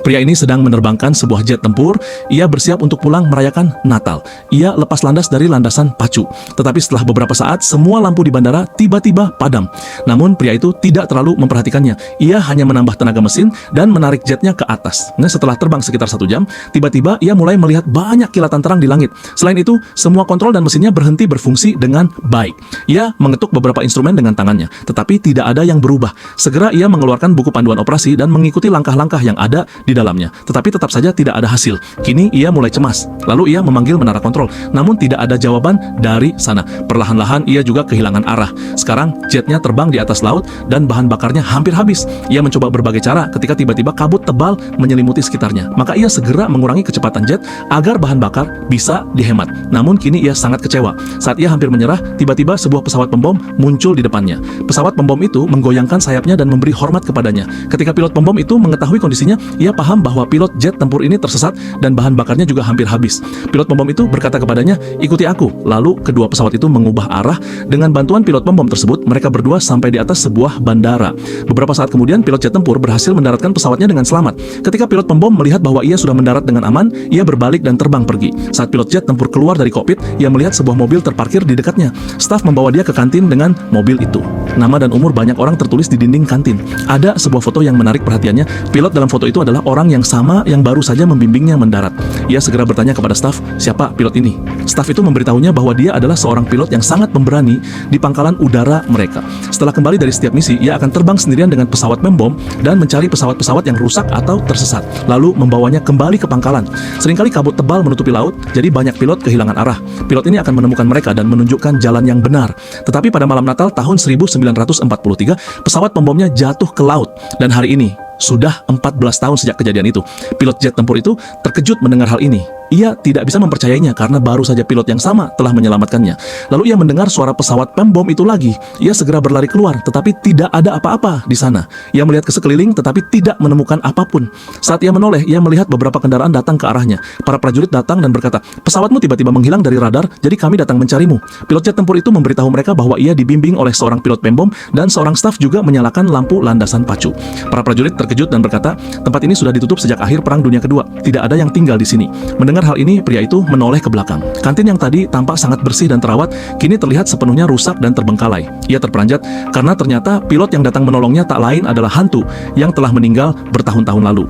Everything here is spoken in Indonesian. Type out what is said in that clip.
Pria ini sedang menerbangkan sebuah jet tempur. Ia bersiap untuk pulang merayakan Natal. Ia lepas landas dari landasan pacu. Tetapi setelah beberapa saat, semua lampu di bandara tiba-tiba padam. Namun pria itu tidak terlalu memperhatikannya. Ia hanya menambah tenaga mesin dan menarik jetnya ke atas. Nah, setelah terbang sekitar 1 jam, tiba-tiba ia mulai melihat banyak kilatan terang di langit. Selain itu, semua kontrol dan mesinnya berhenti berfungsi dengan baik. Ia mengetuk beberapa instrumen dengan tangannya, tetapi tidak ada yang berubah. Segera ia mengeluarkan buku panduan operasi dan mengikuti langkah-langkah yang ada di dalamnya. Tetapi tetap saja tidak ada hasil. Kini ia mulai cemas. Lalu ia memanggil menara kontrol, namun tidak ada jawaban dari sana. Perlahan-lahan ia juga kehilangan arah. Sekarang jetnya terbang di atas laut dan bahan bakarnya hampir habis. Ia mencoba berbagai cara ketika tiba-tiba kabut tebal menyelimuti sekitarnya. Maka ia segera mengurangi kecepatan jet agar bahan bakar bisa dihemat. Namun kini ia sangat kecewa. Saat ia hampir menyerah, tiba-tiba sebuah pesawat pembom muncul di depannya. Pesawat pembom itu menggoyangkan sayapnya dan memberi hormat kepadanya. Ketika pilot pembom itu mengetahui kondisinya, ia paham bahwa pilot jet tempur ini tersesat dan bahan bakarnya juga hampir habis. Pilot pembom itu berkata kepadanya, "Ikuti aku." Lalu kedua pesawat itu mengubah arah. Dengan bantuan pilot pembom tersebut, mereka berdua sampai di atas sebuah bandara. Beberapa saat kemudian, pilot jet tempur berhasil mendaratkan pesawatnya dengan selamat. Ketika pilot pembom melihat bahwa ia sudah mendarat dengan aman, ia berbalik dan terbang pergi. Saat pilot jet tempur keluar dari kokpit, ia melihat sebuah mobil terparkir di dekatnya. Staf membawa dia ke kantin dengan mobil itu. Nama dan umur banyak orang tertulis di dinding kantin. Ada sebuah foto yang menarik perhatiannya. Pilot dalam foto itu adalah orang yang sama yang baru saja membimbingnya mendarat. Ia segera bertanya kepada staf, "Siapa pilot ini?" Staf itu memberitahunya bahwa dia adalah seorang pilot yang sangat pemberani di pangkalan udara mereka. Setelah kembali dari setiap misi, ia akan terbang sendirian dengan pesawat pembom dan mencari pesawat-pesawat yang rusak atau tersesat, lalu membawanya kembali ke pangkalan. Seringkali kabut tebal menutupi laut, jadi banyak pilot kehilangan arah. Pilot ini akan menemukan mereka dan menunjukkan jalan yang benar. Tetapi pada malam Natal tahun 1943, pesawat pembomnya jatuh ke laut. Dan hari ini, sudah 14 tahun sejak kejadian itu. Pilot jet tempur itu terkejut mendengar hal ini. Ia tidak bisa mempercayainya karena baru saja pilot yang sama telah menyelamatkannya. Lalu ia mendengar suara pesawat pembom itu lagi. Ia segera berlari keluar, tetapi tidak ada apa-apa di sana. Ia melihat ke sekeliling, tetapi tidak menemukan apapun. Saat ia menoleh, ia melihat beberapa kendaraan datang ke arahnya. Para prajurit datang dan berkata, "Pesawatmu tiba-tiba menghilang dari radar, jadi kami datang mencarimu." Pilot jet tempur itu memberitahu mereka bahwa ia dibimbing oleh seorang pilot pembom dan seorang staf juga menyalakan lampu landasan pacu. Para prajurit terkejut dan berkata, "Tempat ini sudah ditutup sejak akhir Perang Dunia Kedua. Tidak ada yang tinggal di sini." Mendengar hal ini, pria itu menoleh ke belakang. Kantin yang tadi tampak sangat bersih dan terawat, kini terlihat sepenuhnya rusak dan terbengkalai. Ia terperanjat karena ternyata pilot yang datang menolongnya tak lain adalah hantu yang telah meninggal bertahun-tahun lalu.